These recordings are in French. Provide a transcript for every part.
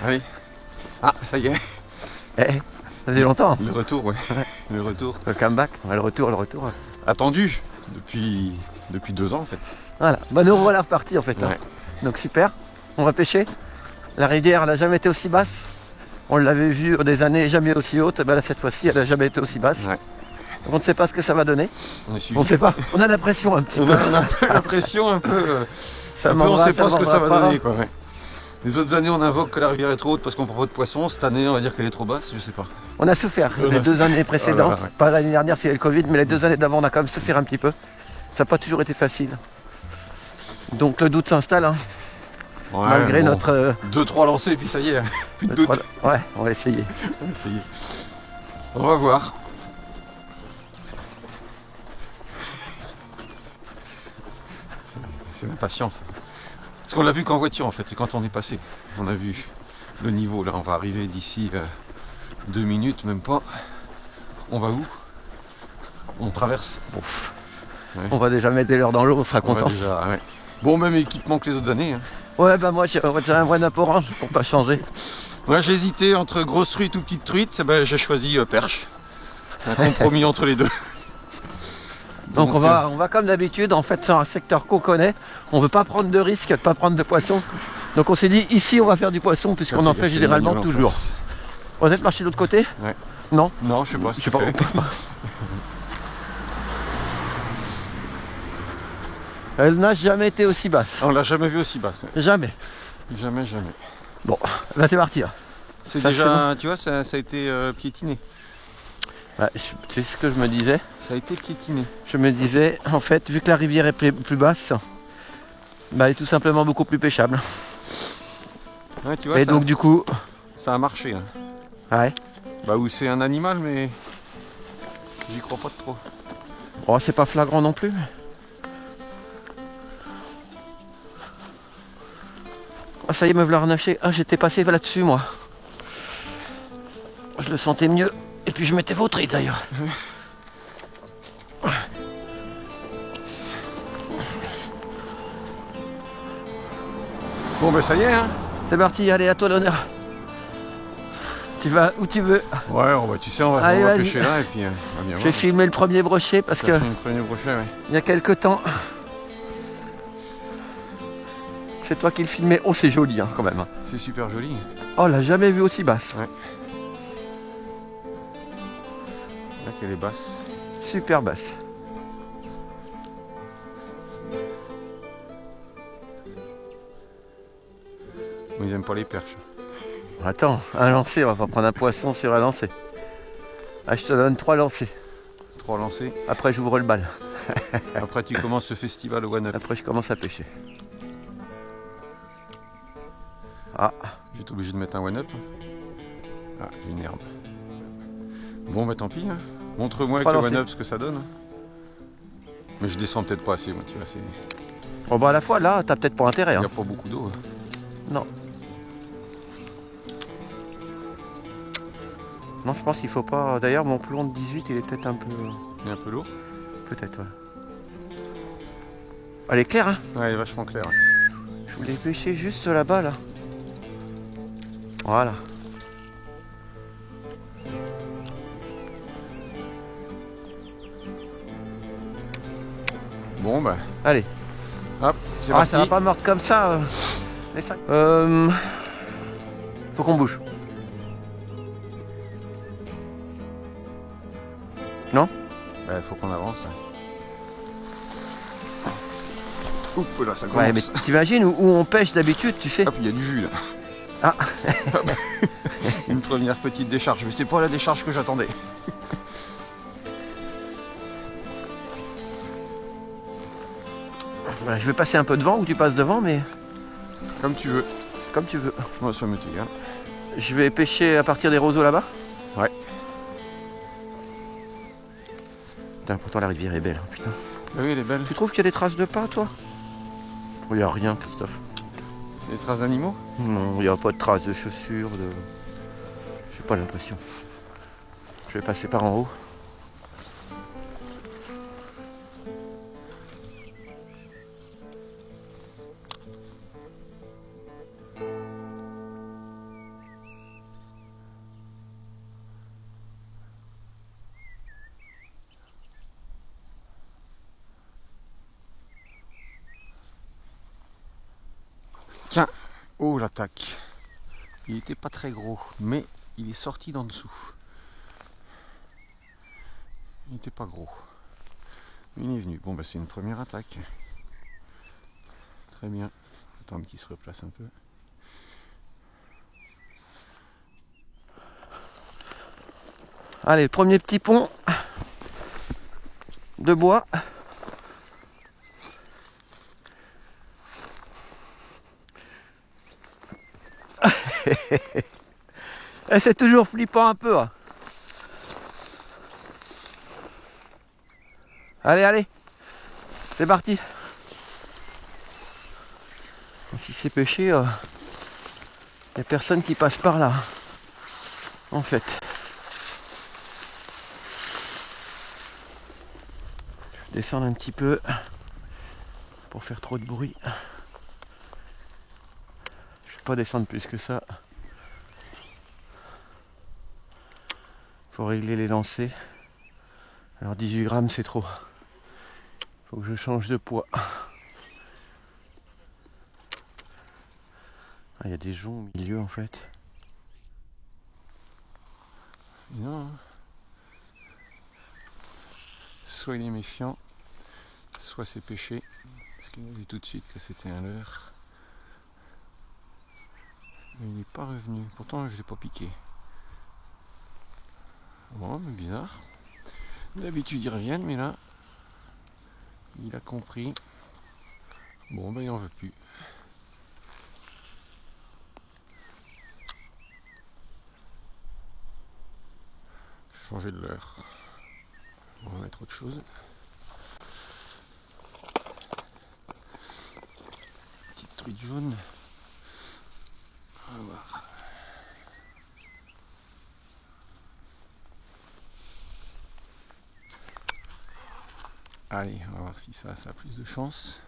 Allez. Ah, ça y est. Eh, ça fait longtemps. Le retour, ouais. Le retour. Le comeback, ouais, le retour. Attendu depuis 2 ans en fait. Voilà, bah nous voilà repartis en fait. Hein. Ouais. Donc super, on va pêcher. La rivière elle n'a jamais été aussi basse. On l'avait vu des années jamais aussi haute. Bah là cette fois-ci elle n'a jamais été aussi basse. Ouais. Donc on ne sait pas ce que ça va donner. On est suivi. On ne sait pas. On a l'impression un petit On peu. a un peu l'impression un peu. Ça Un peu, on m'en sait pas ce que ça va pas. donner quoi. Ouais. Les autres années on invoque que la rivière est trop haute parce qu'on prend pas de poisson. Cette année on va dire qu'elle est trop basse, je sais pas. On a souffert les 2 années précédentes. Ouais. Pas l'année dernière c'est le Covid, mais les 2 années d'avant on a quand même souffert un petit peu. Ça n'a pas toujours été facile. Donc le doute s'installe. Hein. Ouais, Malgré bon, notre 2-3 lancés et puis ça y est, plus de doute. Ouais, on va essayer. On va essayer. On va voir. C'est l'impatience. Parce qu'on l'a vu qu'en voiture en fait, c'est quand on est passé. On a vu le niveau, là on va arriver d'ici 2 minutes, même pas. On va où? On traverse. Ouf. Ouais. On va déjà mettre des leurres dans l'eau, on sera On va content. déjà, ouais. Bon, même équipement que les autres années. Hein. Ouais, bah moi j'ai un one-up orange pour pas changer. Ouais, j'ai hésité entre grosse truite ou petite truite, ben, j'ai choisi perche. Un compromis entre les deux. Donc on va comme d'habitude, en fait c'est un secteur qu'on connaît, on veut pas prendre de risques, pas prendre de poisson. Donc on s'est dit ici on va faire du poisson puisqu'on en fait généralement toujours. On va peut-être marcher de l'autre côté? Ouais. Non? Non, je sais pas. Je sais pas. Elle n'a jamais été aussi basse. On l'a jamais vu aussi basse. Jamais. Jamais. Bon, là c'est parti. Hein. C'est Ça, déjà, tu vois, ça a été piétiné. Ouais, c'est ce que je me disais. Ça a été piétiné. Je me disais, en fait, vu que la rivière est plus basse, bah, elle est tout simplement beaucoup plus pêchable. Ouais, tu vois, et ça, donc du coup... ça a marché. Hein. Ouais. Bah où c'est un animal, mais j'y crois pas trop. Oh, c'est pas flagrant non plus. Ah, ça y est, me voilà harnaché. Ah, j'étais passé là-dessus, moi. Je le sentais mieux. Et puis je m'étais vautré d'ailleurs. Bon ben ça y est, hein. C'est parti, allez, à toi l'honneur. Tu vas où tu veux. Ouais, tu sais, on va pêcher là et puis on va bien Je vais voir. filmer le premier brochet parce que Le premier brochet, ouais. il y a quelques temps, c'est toi qui le filmais. Oh, c'est joli hein, quand même. C'est super joli. Oh, on l'a jamais vu aussi basse. Ouais. Là qu'elle est basse. Super basse. Ils aiment pas les perches. Attends, un lancer, on va pas prendre un poisson sur un lancer. Ah, je te donne 3 lancers. 3 lancés. Après, j'ouvre le bal. Après, tu commences ce festival au One Up. Après, je commence à pêcher. Ah, J'ai été obligé de mettre un One Up. Ah, j'ai une herbe. Bon, bah tant pis. Hein. Montre-moi avec 3 le lancés. One Up ce que ça donne. Mais je descends peut-être pas assez, moi, tu vois. bon bah à la fois, là, t'as peut-être pas intérêt. Il n'y Hein. a pas beaucoup d'eau. Hein. Non. Non, je pense qu'il faut pas... D'ailleurs, mon plomb de 18, il est peut-être un peu... Il est un peu lourd. Peut-être, ouais. Elle est claire, hein. Ouais, elle est vachement claire. Je voulais pêcher juste là-bas, là. Voilà. Bon, bah, Allez. hop, c'est Ah, parti. ça va pas mordre comme ça. Les 5. Faut qu'on bouge. Non? Bah, faut qu'on avance. Oups, là, ça commence. Ouais, mais t'imagines où on pêche d'habitude, tu sais? Hop, il y a du jus là. Ah. Une première petite décharge, mais c'est pas la décharge que j'attendais. Voilà, je vais passer un peu devant ou tu passes devant, mais Comme tu veux. comme tu veux. Moi, ça me tire. Hein. Je vais pêcher à partir des roseaux là-bas. Ouais. Putain, pourtant la rivière est belle, hein, putain. Ah oui, elle est belle. Tu trouves qu'il y a des traces de pas, toi? Il n'y a rien, Christophe. C'est des traces d'animaux. Non, il n'y a pas de traces de chaussures, de... J'ai pas l'impression. Je vais passer par en haut. Oh l'attaque. Il était pas très gros, mais il est sorti d'en dessous. Il n'était pas gros. Il est venu. Bon bah c'est une première attaque. Très bien. Attendre qu'il se replace un peu. Allez, premier petit pont de bois. Et c'est toujours flippant un peu. Hein. Allez, allez. C'est parti. Si c'est pêché, il n'y a personne qui passe par là. En fait. Je vais descendre un petit peu pour faire trop de bruit. Je vais pas descendre plus que ça. Faut régler les lancers. Alors 18 grammes c'est trop. Faut que je change de poids. Il y a des joncs au milieu en fait. Non. Soit il est méfiant, soit c'est pêché. Parce qu'il a vu tout de suite que c'était un leurre. Mais il n'est pas revenu. Pourtant je ne l'ai pas piqué. Bon, mais bizarre. D'habitude ils reviennent, mais là, il a compris. Bon, ben il en veut plus. Changer de leurre. On va mettre autre chose. Petite truite jaune. On va voir. Allez, on va voir si ça a plus de chance.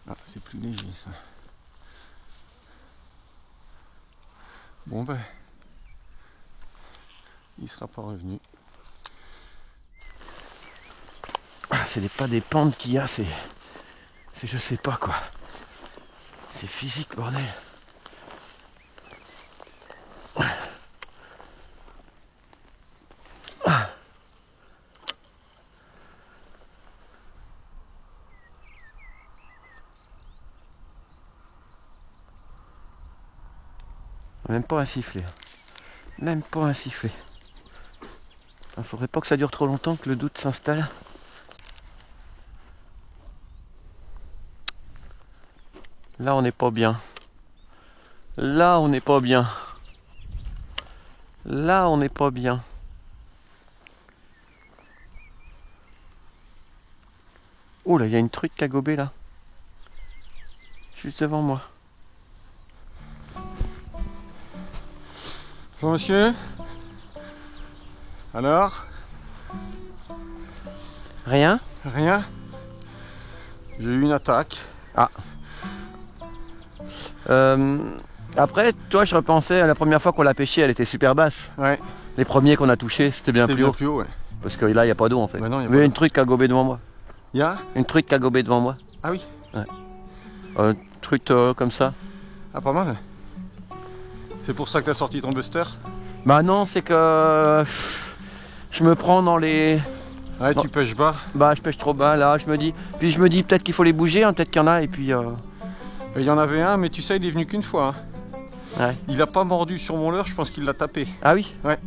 Ah, c'est plus léger ça. Bon ben, il sera pas revenu. Ah, c'est pas des pentes qu'il y a, c'est je sais pas quoi. C'est physique, bordel. Même pas un sifflet. Même pas un sifflet. Il faudrait pas que ça dure trop longtemps, que le doute s'installe. Là on n'est pas bien. Là on n'est pas bien. Là on n'est pas bien. Oh là, il y a une truite qui a gobé là. Juste devant moi. Bonjour monsieur. Alors? Rien? Rien? J'ai eu une attaque. Ah. Après, toi, je repensais à la première fois qu'on l'a pêché, elle était super basse. Ouais. Les premiers qu'on a touchés, c'était bien plus haut. Ouais. Parce que là, il n'y a pas d'eau en fait. Bah non, il y a une truite qui a gobé devant moi. Il y a? Une truite qui a gobé devant moi. Ah oui? Ouais. Truite comme ça. Ah, pas mal. C'est pour ça que t'as sorti ton buster? Bah non, c'est que je me prends dans les... Ouais, tu pêches bas. Bah je pêche trop bas là, je me dis. Puis je me dis peut-être qu'il faut les bouger, hein, peut-être qu'il y en a et puis... Il y en avait un, mais tu sais, il est venu qu'une fois. Hein. Ouais. Il a pas mordu sur mon leurre, je pense qu'il l'a tapé. Ah oui? Ouais.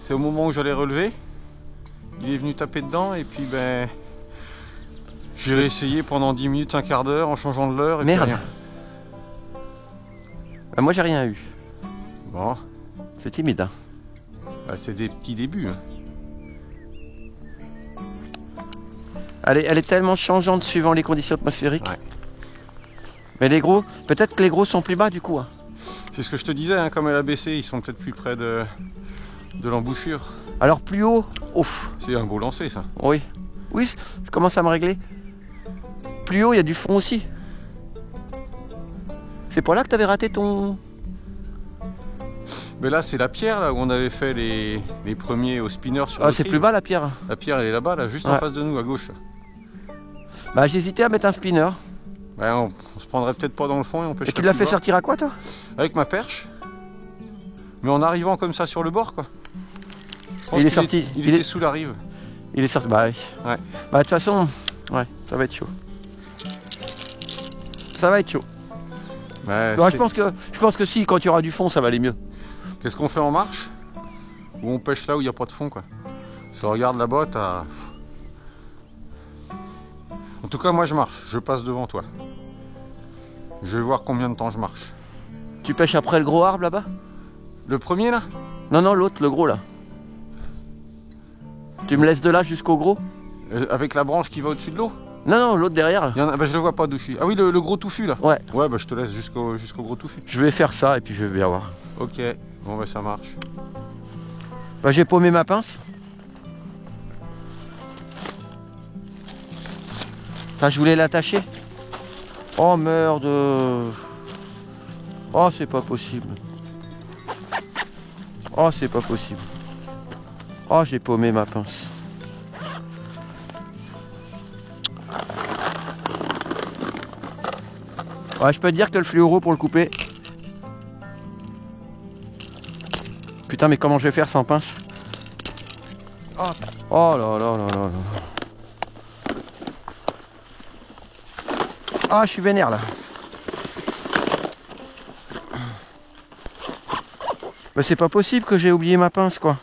C'est au moment où j'allais relever. Il est venu taper dedans et puis ben... J'ai réessayé pendant 10 minutes, un quart d'heure en changeant de leurre et merde. puis rien. Bah, moi j'ai rien eu. Bon. C'est timide hein. Bah, c'est des petits débuts. Hein. Elle est tellement changeante suivant les conditions atmosphériques. Ouais. Mais les gros, peut-être que les gros sont plus bas du coup. Hein. C'est ce que je te disais, hein, comme elle a baissé, ils sont peut-être plus près de l'embouchure. Alors plus haut, ouf. C'est un beau lancer ça. Oui. Oui, je commence à me régler. Plus haut, il y a du fond aussi. C'est pas là que t'avais raté ton... Mais là c'est la pierre là où on avait fait les premiers au spinner sur le Ah c'est tri. plus bas la pierre. La pierre elle est là-bas, là, juste en face de nous, à gauche. Bah j'hésitais à mettre un spinner. Ben, on se prendrait peut-être pas dans le fond et on pêcherait. Et tu l'as plus fait bas. sortir à quoi toi? Avec ma perche. Mais en arrivant comme ça sur le bord quoi. Je pense Il est qu'il sorti. Il était sous la rive. Il est sorti. Bah oui. Ouais. Bah de toute façon, ouais, ça va être chaud. Ça va être chaud. Ouais, Bah, je pense que si, quand il y aura du fond, ça va aller mieux. Qu'est-ce qu'on fait en marche? Ou on pêche là où il n'y a pas de fond quoi. Si on regarde là-bas, t'as... En tout cas, moi je marche, je passe devant toi. Je vais voir combien de temps je marche. Tu pêches après le gros arbre là-bas? Le premier là? Non, non, l'autre, le gros là. Tu me laisses de là jusqu'au gros? Avec la branche qui va au-dessus de l'eau? Non, non, l'autre derrière là. Il y en a... bah, je le vois pas d'où je suis. Ah oui, le gros touffu là? Ouais. Ouais, bah je te laisse jusqu'au gros touffu. Je vais faire ça et puis je vais bien voir. Ok, bon bah ça marche. Bah j'ai paumé ma pince. Ah, je voulais l'attacher. Oh merde. Oh c'est pas possible. Oh c'est pas possible. Oh j'ai paumé ma pince. Ouais, je peux te dire que le fluoro pour le couper. Putain mais comment je vais faire sans pince? Oh là là là là là. Ah je suis vénère là. Mais c'est pas possible que j'ai oublié ma pince quoi.